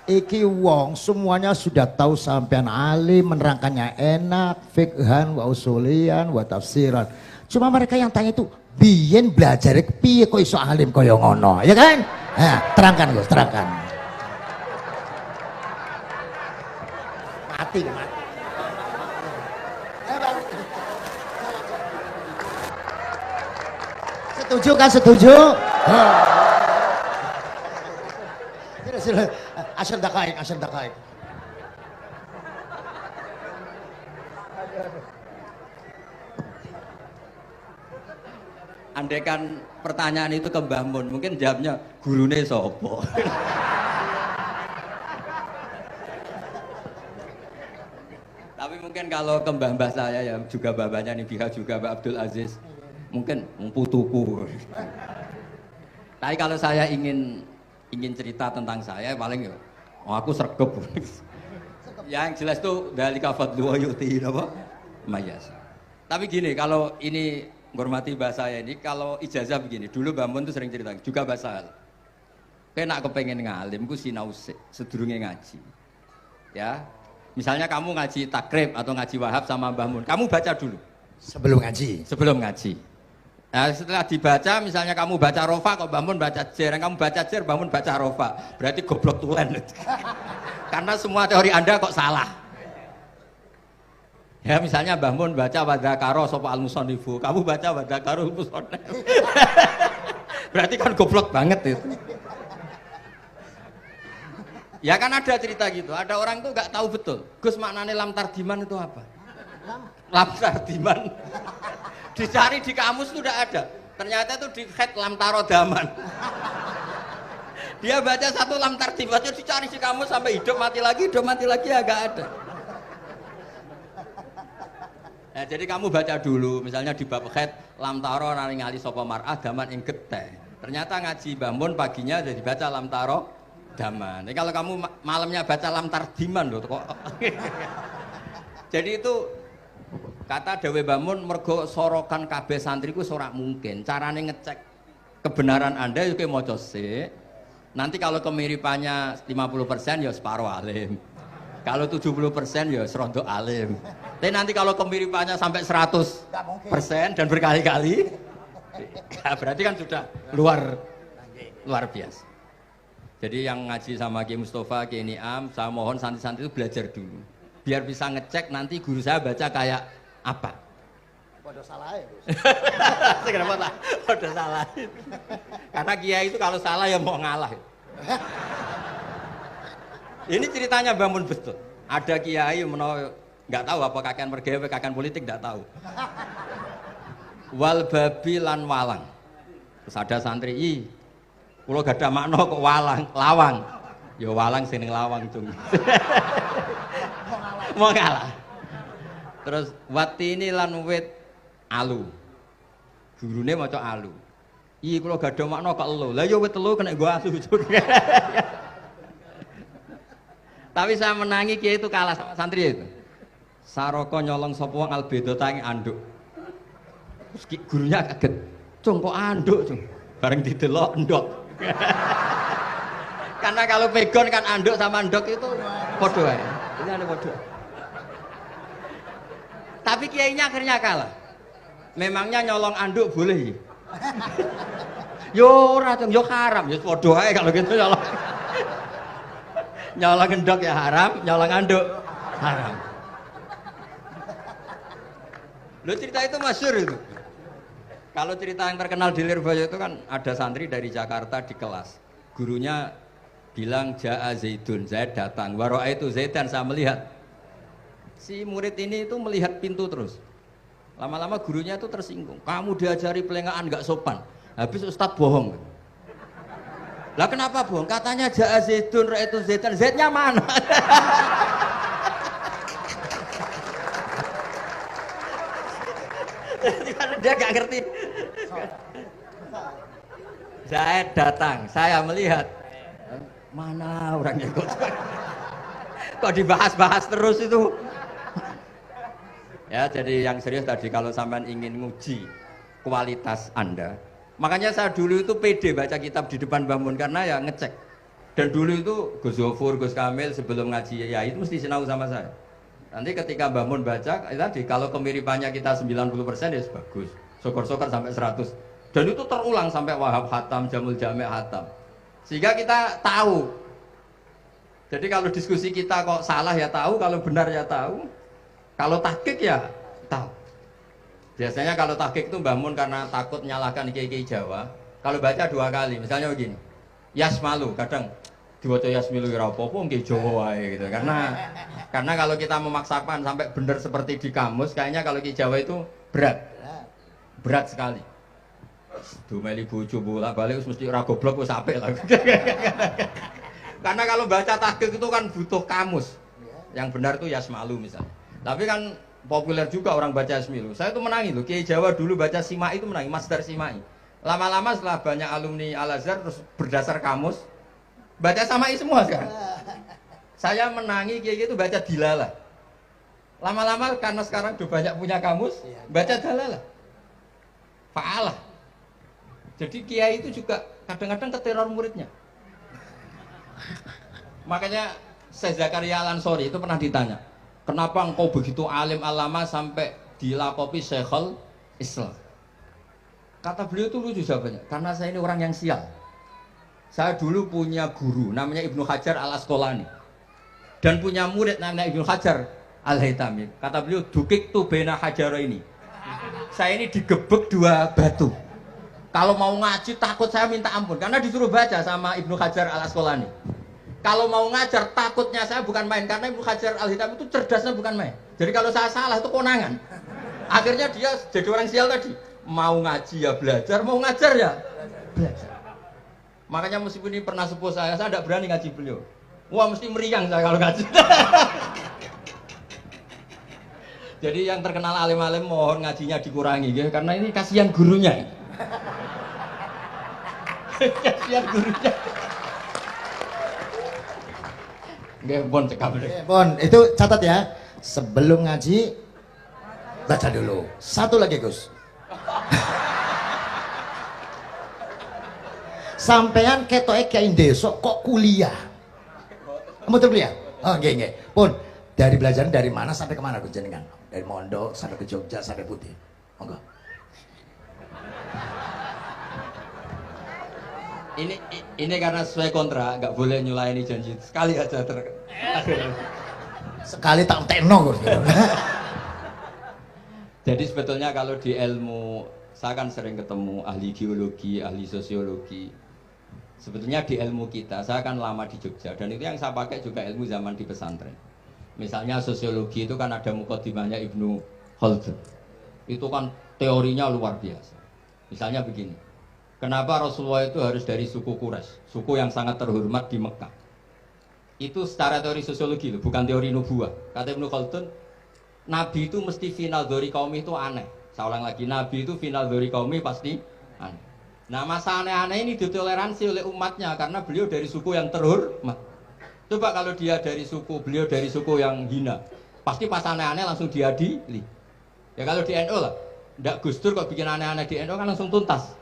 Iki wong semuanya sudah tahu sampean alim, menerangkannya enak, fikhan, wa usulian, wa tafsiran. Cuma mereka yang tanya itu, biyen belajar piye kok iso alim kaya ngono, ya kan? Nah, terangkan Gus, terangkan. Mati, mati. Setuju kan, setuju? Sila, asal dakain, asal dakain. Andai kan pertanyaan itu ke Mbah Mun, mungkin jawabnya gurune sopo. Tapi mungkin kalau ke mbah-mbah saya ya juga mbah-mbahnya nih Biha juga Mbak Abdul Aziz, mungkin putuku. Tapi kalau saya ingin cerita tentang saya paling ya, oh aku sregep. Ya yang jelas tuh dalika fadlu wa yu'ti apa? Mayasa. Tapi gini, kalau ini menghormati bahasa saya ini, kalau ijazah begini, dulu Mbah Mun tuh sering cerita, juga bahasa hal. Kena kepengen ngalim, ku sinau sedurunge ngaji. Ya, misalnya kamu ngaji takrib atau ngaji wahab sama Mbah Mun, kamu baca dulu. Sebelum ngaji. Sebelum ngaji. Nah, setelah dibaca, misalnya kamu baca rofa, kok Mbah Mun baca jer, kamu baca jer, Mbah Mun baca rofa, berarti goblok tulen. Karena semua teori Anda kok salah. Ya misalnya Mbah Mun baca wadakaro sopo al-musonifu, kamu baca wadakaro musonif. Berarti kan goblok banget itu. Ya kan ada cerita gitu, ada orang tuh nggak tahu betul. Gus maknanya lam tardiman itu apa? Lam tardiman. Dicari di kamus itu udah ada. Ternyata itu di head lam tarodaman. Dia baca satu lam tardiman, dicari di kamus sampai hidup mati lagi ya nggak ada. Nah, jadi kamu baca dulu, misalnya di bab khed lam taro naringali sapa mar'ah daman ing geteh. Ternyata ngaji Mbah Mun paginya jadi baca lam taro daman. Jadi kalau kamu malamnya baca lam tardiman loh kok. Jadi itu kata Dewe Mbah Mun mergo sorokan kabeh santri ku ora mungkin. Carane ngecek kebenaran Anda yo ki maca sik. Nanti kalau kemiripannya 50% ya separuh alim. Kalau 70% ya serondo alim. Tapi nanti kalau kemiripannya sampai 100% dan berkali-kali, ya berarti kan sudah luar biasa. Jadi yang ngaji sama Ki Mustafa, Ki Niam, saya mohon santri-santri itu belajar dulu. Biar bisa ngecek nanti guru saya baca kayak apa. Waduh salah ya. Kenapa tak? Waduh salah. Karena kiai itu kalau salah ya mau ngalah. Ini ceritanya Mbah Mun betul. Ada kiai nggak tahu apa kakean mergawe kakean politik nggak tahu. Wal babi lan walang. Terus ada santri, kula gadah makna kok walang, lawang. Ya walang sing ning lawang cung. Mau ngalah. Terus watini lan wit alu. Gurune maca alu. Kula gadah makna kok elo. Lah ya wit telu kena nggo alu. Tapi saya menangi kiai itu kalah sama santri itu. Saroko nyolong sapa wong albedo tangi anduk. Terus gurunya kaget. Cung kok anduk, cung. Bareng didelok endok. Karena kalau pegon kan anduk sama endok itu padha wae. Ini ada padha. Tapi kiainya akhirnya kalah. Memangnya nyolong anduk boleh? Yo ora, cung, yo haram, yo padha wae kalau gitu nyolong. Nyolong endok ya haram, nyolong anduk haram. Lo cerita itu masyhur itu. Kalau cerita yang terkenal di Lirboyo itu kan ada santri dari Jakarta di kelas. Gurunya bilang Ja'a Zaidun, Zaid datang. Waro'a itu Zaidan, saya melihat. Si murid ini itu melihat pintu terus. Lama-lama gurunya itu tersinggung. Kamu diajari pelengahan nggak sopan. Habis Ustadz bohong. Lah kenapa bohong? Katanya Ja'a Zaidun, Ra itu Zaidan. Zaidnya mana? Dia gak ngerti. Zaid datang, saya melihat. Mana orangnya kok dibahas-bahas terus itu. Ya, jadi yang serius tadi kalau sampean ingin nguji kualitas Anda. Makanya saya dulu itu pede baca kitab di depan Mbah Mun karena ya ngecek. Dan dulu itu Gus Zofur, Gus Kamil sebelum ngaji ya itu mesti sinau sama saya. Nanti ketika Mbak Mun baca, tadi kalau kemiripannya kita 90% ya bagus. Syukur-syukur sampai 100. Dan itu terulang sampai Wahab Hatam, Jamul Jami' Hatam. Sehingga kita tahu. Jadi kalau diskusi kita kok salah ya tahu, kalau benar ya tahu. Kalau tahqiq ya tahu. Biasanya kalau tahqiq itu Mbak Mun karena takut nyalahkan kiai-kiai Jawa, kalau baca 2 kali, misalnya begini. Yasmalu, kadang diwaca Yasmilu ya apa-apa nggih Jawa wae gitu. Karena kalau kita memaksakan sampai benar seperti di kamus, kayaknya kalau kiai Jawa itu berat. Berat sekali. Dumeli bojo bolak-balik mesti ora goblok wis apik lah. Karena kalau baca tahqiq itu kan butuh kamus. Yang benar itu Yasmalu misalnya. Tapi kan populer juga orang baca Yasmilu. Saya tuh menangi loh, kiai Jawa dulu baca Simai itu menangi, Masdar Simai. Lama-lama setelah banyak alumni Al-Azhar terus berdasar kamus baca Samai semua sekarang. Saya menangi kiai itu baca Dilalah. Lama-lama karena sekarang udah banyak punya kamus, baca Dalalah. Fa'alah. Jadi kiai itu juga kadang-kadang keteror muridnya. Makanya Syekh Zakaria Al-Ansori itu pernah ditanya, kenapa engkau begitu alim alama sampai dilakopi Syekhul Islam? Kata beliau itu lucu jawabannya, karena saya ini orang yang sial. Saya dulu punya guru namanya Ibnu Hajar Al-Asqalani dan punya murid namanya Ibnu Hajar Al-Haytami. Kata beliau, dukik tu bena hajaro ini. Saya ini digebek 2 batu. Kalau mau ngaji takut saya minta ampun karena disuruh baca sama Ibnu Hajar Al-Asqalani. Kalau mau ngajar takutnya saya bukan main karena Ibnu Hajar Al-Haytami itu cerdasnya bukan main. Jadi kalau saya salah itu konangan. Akhirnya dia jadi orang sial tadi. Mau ngaji ya belajar, mau ngajar ya belajar. Makanya meskipun ini pernah sepuh saya tidak berani ngaji beliau. Wah mesti meriang saya kalau ngaji. Jadi yang terkenal alim-alim mohon ngajinya dikurangi ya, karena ini kasihan gurunya. Kasihan gurunya. Nggih, Bon cekap. Bon, itu catat ya. Sebelum ngaji baca dulu. Satu lagi, Gus. Sampean ketoke kayak desa kok kuliah. Kamu tuh kuliah? Oh, nggih nggih. Pun dari belajar dari mana sampai kemana Gus jenengan? Dari Mondok sampai ke Jogja sampai Putih. Monggo. Ini karena sesuai kontrak, nggak boleh nyulaini janji sekali aja Sekali tak entekno Gus. Jadi sebetulnya kalau di ilmu, saya kan sering ketemu ahli geologi, ahli sosiologi. Sebetulnya di ilmu kita, saya kan lama di Jogja dan itu yang saya pakai juga ilmu zaman di pesantren. Misalnya sosiologi itu kan ada mukadimahnya Ibnu Khaldun. Itu kan teorinya luar biasa. Misalnya begini, kenapa Rasulullah itu harus dari suku Quraisy, suku yang sangat terhormat di Mekah? Itu secara teori sosiologi loh, bukan teori nubuah. Kata Ibnu Khaldun, Nabi itu mesti final dari kaum itu aneh. Saya ulang lagi, Nabi itu final dari kaum pasti aneh. Nah masa aneh-aneh ini ditoleransi oleh umatnya karena beliau dari suku yang terhormat. Coba kalau dia dari suku, beliau dari suku yang hina, pasti pas aneh-aneh langsung diadili. Ya kalau di NU lah, ndak Gus Dur kok bikin aneh-aneh di NU kan langsung tuntas.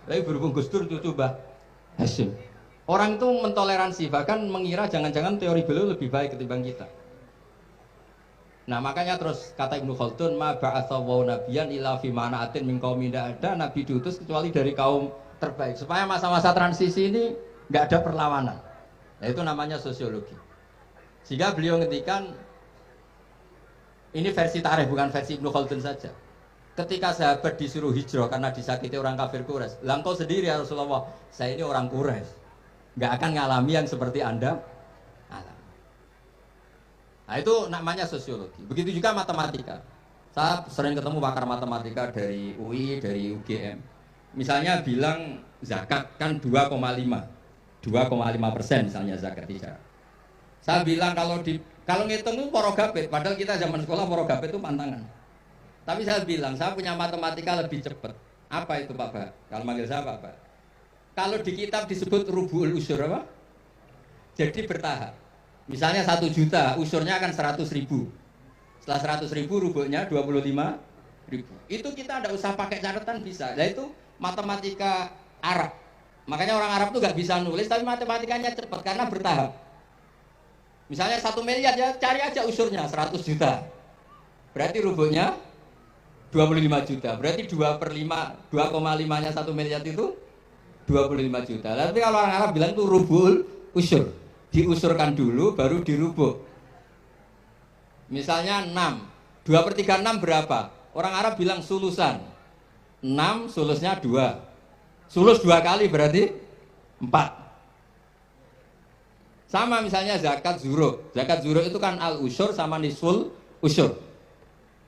Tapi berhubung Gus Dur itu coba Hasyim. Orang itu mentoleransi, bahkan mengira jangan-jangan teori beliau lebih baik ketimbang kita. Nah makanya terus kata Ibnu Khaldun, ma ba'atsawu nabiyyan illa fi mana'atin min qaumin, tidak ada nabi diutus kecuali dari kaum terbaik supaya masa-masa transisi ini nggak ada perlawanan. Nah, itu namanya sosiologi. Sehingga beliau ngendikan ini versi tarikh bukan versi Ibnu Khaldun saja. Ketika sahabat disuruh hijrah karena disakiti orang kafir Quraisy, lah engkau sendiri ya Rasulullah, saya ini orang Quraisy, nggak akan ngalami yang seperti Anda alami. Nah itu namanya sosiologi. Begitu juga matematika. Saya sering ketemu pakar matematika dari UI, dari UGM. Misalnya bilang zakat kan 2,5% misalnya zakat tidak. Saya bilang kalau ngitung itu porogabit, padahal kita zaman sekolah porogabit itu pantangan. Tapi saya bilang saya punya matematika lebih cepat. Apa itu Pak Bah? Kalau manggil saya Pak Bah. Kalau di kitab disebut rubu'ul usyur apa? Jadi bertahap. Misalnya 1 juta, usurnya akan 100.000. Setelah 100.000 rubuhnya 25.000. Itu kita tidak usah pakai catatan bisa. Nah itu matematika Arab. Makanya orang Arab tuh nggak bisa nulis, tapi matematikanya cepat karena bertahap. Misalnya 1 miliar ya cari aja usurnya 100 juta. Berarti rubuhnya 25 juta. Berarti 2/5, 2,5-nya 1 miliar itu 25 juta. Tapi kalau orang Arab bilang itu rubul usur. Diusurkan dulu baru dirubuh. Misalnya 6. 2/3 6 berapa? Orang Arab bilang sulusan. 6 sulusnya 2. Sulus 2 kali berarti 4. Sama misalnya zakat zuro. Zakat zuro itu kan al-usyur sama nisful usyur.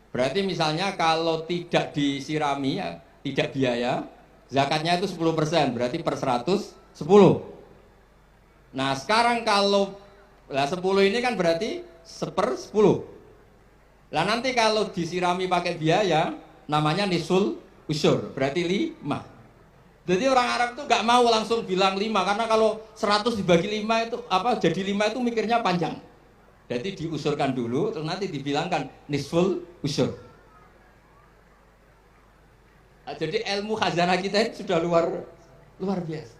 Berarti misalnya kalau tidak disirami, ya, tidak biaya, zakatnya itu 10%, berarti per 100, 10. Nah sekarang kalau 10 ini kan berarti 1/10. Lah nanti kalau disirami pakai biaya, namanya nisul usyur, berarti 5. Jadi orang Arab itu gak mau langsung bilang 5, karena kalau 100 dibagi 5 itu jadi 5 itu mikirnya panjang. Jadi diusurkan dulu, terus nanti dibilangkan nisful usyur. Nah, jadi ilmu khazanah kita itu sudah luar biasa.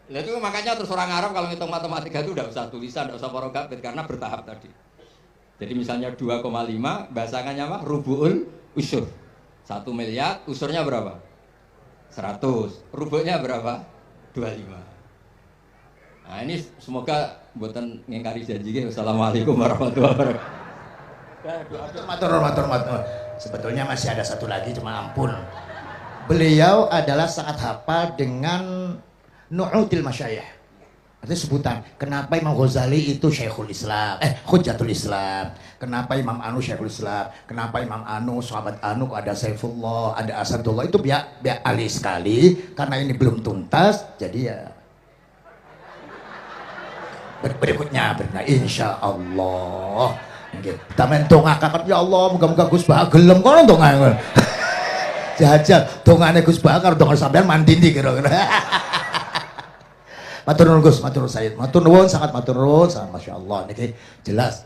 Nah, itu makanya terus orang Arab kalau ngitung matematika itu udah usah tulisan, udah usah porogabit karena bertahap tadi. Jadi misalnya 2,5 bahasannya apa? Rubu'ul usyur. 1 miliar, usurnya berapa? 100. Rubuhnya berapa? 25. Nah ini semoga buatan ngingkari janji. Wassalamualaikum warahmatullahi wabarakatuh. Matur. Sebetulnya masih ada satu lagi, cuma ampun. Beliau adalah sangat hafal dengan nu'util masyayikh. Artinya sebutan, kenapa Imam Ghazali itu Syekhul Islam, Hujjatul Islam, kenapa Imam Anu Syekhul Islam, kenapa Imam Anu, sahabat Anu, ada Saifullah, ada Asadullah, itu biar ahli sekali, karena ini belum tuntas, jadi ya berikutnya insya Allah. Kita mentongakakan, ya Allah, moga-moga Gus Bah gelem kono ndonga. Jajal dongane Gus Bah karo donga sampean mandindi kira-kira. Matur nuwun Gus, matur Sayyid, matur nuwun, sangat matur nuwun, sangat masya Allah. Niki jelas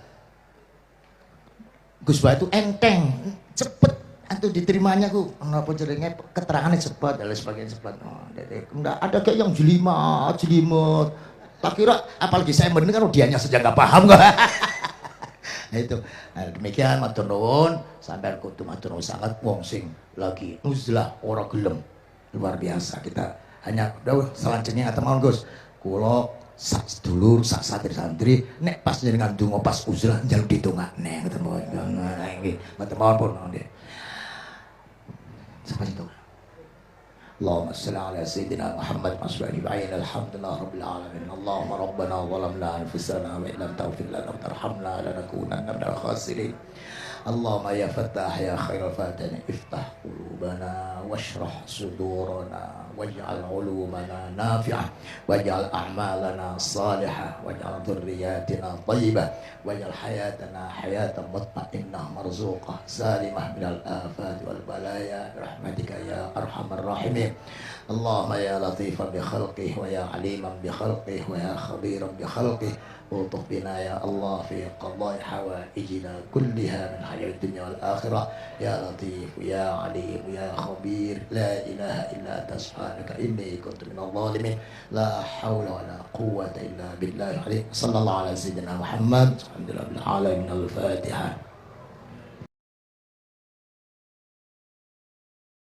Gus Bah itu enteng, cepet, antu diterimanya ku, apa jenenge keterangannya cepet, dan lain sebagainya cepet. Oh, enggak ada kayak yang jelimet. Tak kira, apalagi saya mendengar dianya saja nggak paham kok. Nah itu, nah, demikian matur nuwun, sampai kudu matur nuwun sangat wong sing lagi nuzlah ora gelem, luar biasa. Kita hanya udah selanjutnya atau mau Gus. Kulo sak sedulur, sak santri-santri, nek pas jenengan donga pas uzlah njaluk ditungakne ngoten mawon. Nggih, mboten pun nggih. Sampai itu. Allahumma shalli ala sayyidina Muhammad mas'ali ba'in alhamdulillah rabbil alamin. Allahumma rabbana zalamna anfusana wa illam taghfir lana wa tarhamna lanakunanna minal khasirin. Allahumma ya Fattah ya khairal fatihin iftah qulubana washrah sudurana waj'al ulumana nafi'ah waj'al a'malana salihah waj'al dhurriyyatina thayyibah waj'al hayatana hayatan mutma'innah marzuqah salimah minal afat wal balaya rahmatika ya arhamar rahimin. Allahumma ya latifan bi khalqih wa ya aliman bi khalqih wa ya khabiran bi khalqih ultuh bina ya Allah fi qadai hawaijina kulliha min hayat dunya wal akhirah ya latif ya alim ya khabir la ilaha illa anta subhanaka inni kuntu minadh dhalimin la hawla wa la quwwata illa billahi sallallahu ala sayyidina Muhammad alhamdulillah bil alamin al-fatihah.